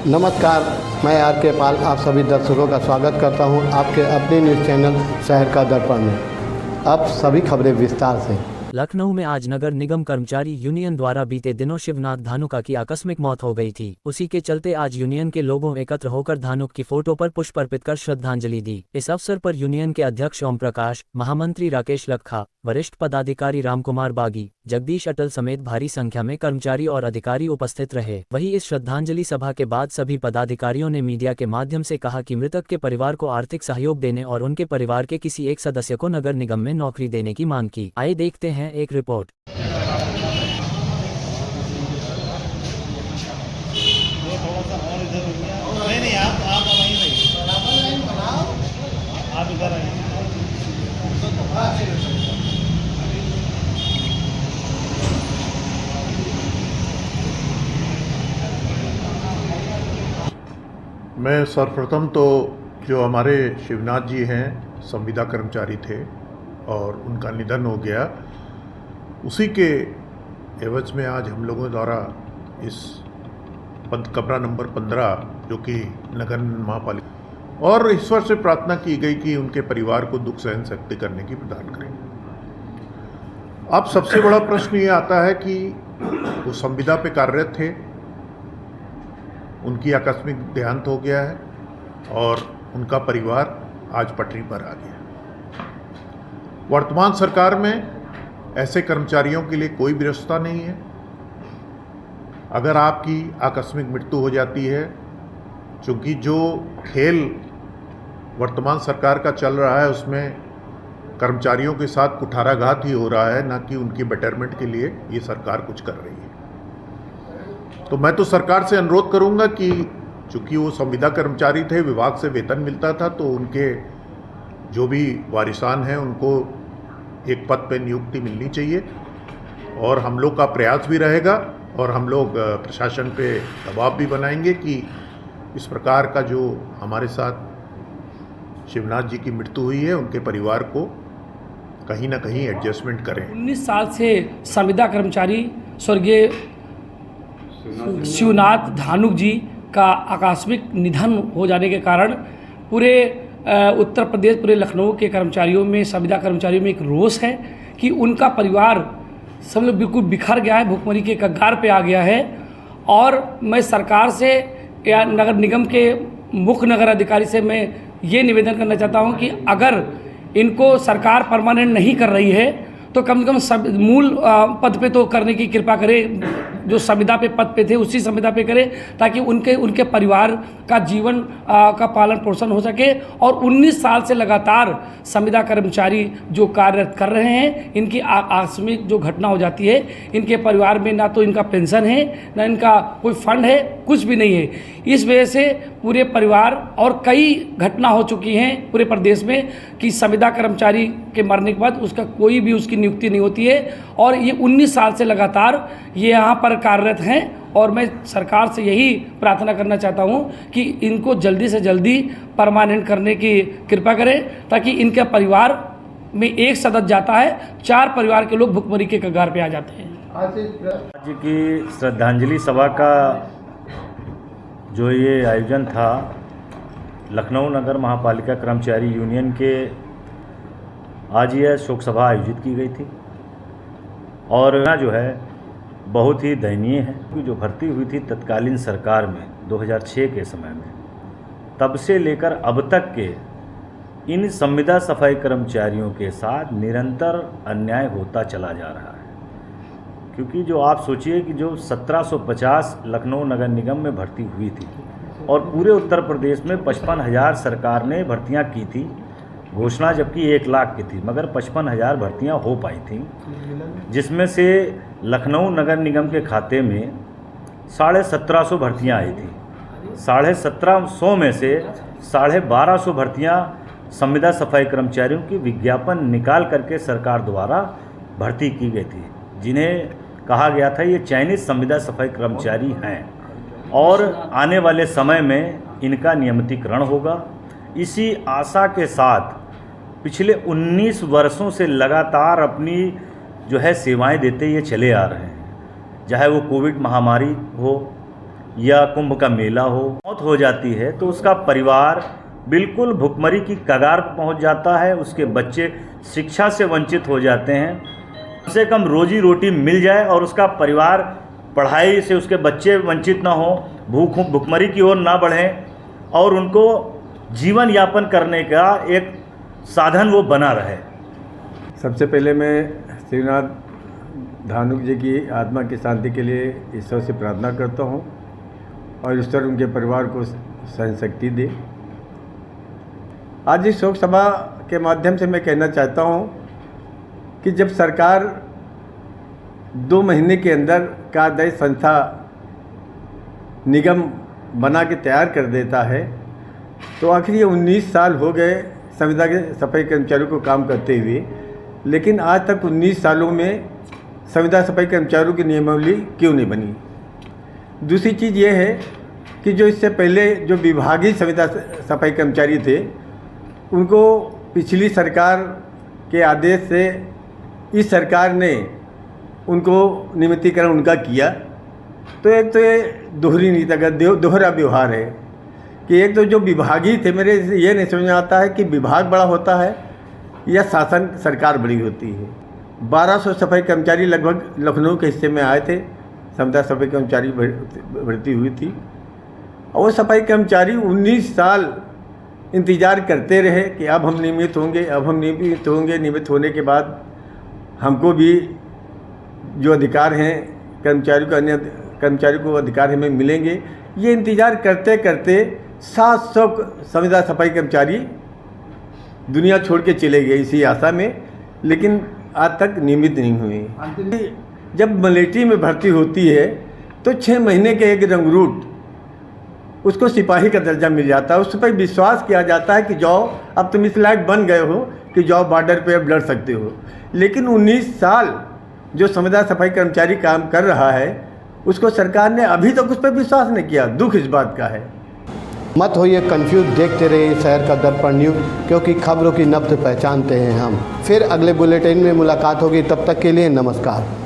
नमस्कार, मैं आर के पाल आप सभी दर्शकों का स्वागत करता हूं आपके अपने न्यूज़ चैनल शहर का दर्पण में। अब सभी खबरें विस्तार से। लखनऊ में आज नगर निगम कर्मचारी यूनियन द्वारा बीते दिनों शिवनाथ धानुका की आकस्मिक मौत हो गई थी। उसी के चलते आज यूनियन के लोगों एकत्र होकर धानुक की फोटो पर पुष्प अर्पित कर श्रद्धांजलि दी। इस अवसर पर यूनियन के अध्यक्ष ओम प्रकाश, महामंत्री राकेश लखा, वरिष्ठ पदाधिकारी रामकुमार बागी, जगदीश अटल समेत भारी संख्या में कर्मचारी और अधिकारी उपस्थित रहे। वहीं इस श्रद्धांजलि सभा के बाद सभी पदाधिकारियों ने मीडिया के माध्यम से कहा कि मृतक के परिवार को आर्थिक सहयोग देने और उनके परिवार के किसी एक सदस्य को नगर निगम में नौकरी देने की मांग की। आइए देखते हैं एक रिपोर्ट। नहीं आप वहीं रहिए, आप इधर आइए। मैं सर्वप्रथम तो जो हमारे शिवनाथ जी हैं संविदा कर्मचारी थे और उनका निधन हो गया, उसी के एवज में आज हम लोगों द्वारा इस कमरा नंबर 15 जो कि नगर महापालिका और ईश्वर से प्रार्थना की गई कि उनके परिवार को दुख सहन शक्ति करने की प्रदान करें। अब सबसे बड़ा प्रश्न ये आता है कि वो संविदा पे कार्यरत थे, उनकी आकस्मिक देहांत हो गया है और उनका परिवार आज पटरी पर आ गया। वर्तमान सरकार में ऐसे कर्मचारियों के लिए कोई व्यवस्था नहीं है। अगर आपकी आकस्मिक मृत्यु हो जाती है, क्योंकि जो खेल वर्तमान सरकार का चल रहा है उसमें कर्मचारियों के साथ कुठाराघात ही हो रहा है, ना कि उनकी बेटरमेंट के लिए ये सरकार कुछ कर रही है। तो मैं तो सरकार से अनुरोध करूंगा कि चूँकि वो संविदा कर्मचारी थे, विभाग से वेतन मिलता था, तो उनके जो भी वारिसान हैं उनको एक पद पे नियुक्ति मिलनी चाहिए और हम लोग का प्रयास भी रहेगा और हम लोग प्रशासन पे दबाव भी बनाएंगे कि इस प्रकार का जो हमारे साथ शिवनाथ जी की मृत्यु हुई है उनके परिवार को कहीं ना कहीं एडजस्टमेंट करें। 19 साल से संविदा कर्मचारी स्वर्गीय शिवनाथ धानुक जी का आकस्मिक निधन हो जाने के कारण पूरे उत्तर प्रदेश, पूरे लखनऊ के कर्मचारियों में, संविदा कर्मचारियों में एक रोष है कि उनका परिवार सब लोग बिल्कुल बिखर गया है, भुखमरी के कगार पे आ गया है। और मैं सरकार से या नगर निगम के मुख्य नगर अधिकारी से मैं ये निवेदन करना चाहता हूँ कि अगर इनको सरकार परमानेंट नहीं कर रही है तो कम से कम मूल पद पे तो करने की कृपा करे, जो संविदा पे पद पे थे उसी संविदा पे करे, ताकि उनके परिवार का जीवन का पालन पोषण हो सके। और 19 साल से लगातार संविदा कर्मचारी जो कार्यरत कर रहे हैं, इनकी आकस्मिक जो घटना हो जाती है, इनके परिवार में ना तो इनका पेंशन है, ना इनका कोई फंड है, कुछ भी नहीं है। इस वजह से पूरे परिवार और कई घटना हो चुकी हैं पूरे प्रदेश में कि संविदा कर्मचारी के मरने के बाद उसका कोई भी उसकी नियुक्ति नहीं होती है। और ये 19 साल से लगातार ये यहाँ पर कार्यरत हैं और मैं सरकार से यही प्रार्थना करना चाहता हूँ कि इनको जल्दी से जल्दी परमानेंट करने की कृपा करें, ताकि इनके परिवार में एक सदस्य जाता है, 4 परिवार के लोग भुखमरी के कगार पे आ जाते हैं। आज की श्रद्धांजलि सभा का जो ये आयोजन था, लखनऊ नगर महापालिका कर्मचारी यूनियन के आज यह शोक सभा आयोजित की गई थी और जो है बहुत ही दयनीय है कि जो भर्ती हुई थी तत्कालीन सरकार में 2006 के समय में, तब से लेकर अब तक के इन संविदा सफाई कर्मचारियों के साथ निरंतर अन्याय होता चला जा रहा है। क्योंकि जो आप सोचिए कि जो 1750 लखनऊ नगर निगम में भर्ती हुई थी और पूरे उत्तर प्रदेश में 55,000 सरकार ने भर्तियां की थी, घोषणा जबकि 1 लाख की थी, मगर 55,000 भर्तियां हो पाई थी, जिसमें से लखनऊ नगर निगम के खाते में 1750 भर्तियां आई थी। 1750 में से 1250 भर्तियां संविदा सफाई कर्मचारियों की विज्ञापन निकाल करके सरकार द्वारा भर्ती की गई थी, जिन्हें कहा गया था ये चयनित संविदा सफाई कर्मचारी हैं और आने वाले समय में इनका नियमितीकरण होगा। इसी आशा के साथ पिछले 19 वर्षों से लगातार अपनी जो है सेवाएं देते ये चले आ रहे हैं, चाहे वो कोविड महामारी हो, या कुंभ का मेला हो, मौत हो जाती है तो उसका परिवार बिल्कुल भुखमरी की कगार पर पहुंच जाता है। उसके बच्चे शिक्षा से वंचित हो जाते हैं। कम से कम रोजी रोटी मिल जाए और उसका परिवार पढ़ाई से उसके बच्चे वंचित ना हो, भुखमरी की ओर ना बढ़ें और उनको जीवन यापन करने का एक साधन वो बना रहे। सबसे पहले मैं श्रीनाथ धानुक जी की आत्मा की शांति के लिए ईश्वर से प्रार्थना करता हूँ और ईश्वर उनके परिवार को सहन शक्ति दे। आज इस शोक सभा के माध्यम से मैं कहना चाहता हूँ कि जब सरकार 2 महीने के अंदर कार्यदायी संस्था निगम बना के तैयार कर देता है तो आखिर ये 19 साल हो गए संविदा के सफाई कर्मचारियों को काम करते हुए, लेकिन आज तक 19 सालों में संविदा सफाई कर्मचारियों की नियमावली क्यों नहीं बनी। दूसरी चीज़ ये है कि जो इससे पहले जो विभागीय संविदा सफाई कर्मचारी थे उनको पिछली सरकार के आदेश से इस सरकार ने उनको नियमितीकरण उनका किया। तो एक तो ये दोहरी नीति का दोहरा व्यवहार है कि एक तो जो विभागीय थे, मेरे ये नहीं समझ में आता है कि विभाग बड़ा होता है या शासन सरकार बड़ी होती है। 1200 सफाई कर्मचारी लगभग लखनऊ के हिस्से में आए थे, संविदा सफाई कर्मचारी भर्ती हुई थी और वो सफाई कर्मचारी 19 साल इंतज़ार करते रहे कि अब हम नियमित होंगे, अब हम नियमित होंगे। नियमित होने के बाद हमको भी जो अधिकार हैं कर्मचारियों को, अन्य कर्मचारियों को अधिकार हमें मिलेंगे। ये इंतज़ार करते करते 700 संविदा सफाई कर्मचारी दुनिया छोड़ के चले गए इसी आशा में, लेकिन आज तक नियमित नहीं हुए। जब मिलिट्री में भर्ती होती है तो 6 महीने के एक रंगरूट उसको सिपाही का दर्जा मिल जाता है। उस पर विश्वास किया जाता है कि जाओ अब तुम इस लायक बन गए हो कि जाओ बॉर्डर पे अब लड़ सकते हो। लेकिन 19 साल जो संविदा सफाई कर्मचारी काम कर रहा है उसको सरकार ने अभी तक उस पर विश्वास नहीं किया। दुख इस बात का है। मत होइए कंफ्यूज, देखते रहिए शहर का दर्पण न्यूज़, क्योंकि खबरों की नब्ज पहचानते हैं हम। फिर अगले बुलेटिन में मुलाकात होगी, तब तक के लिए नमस्कार।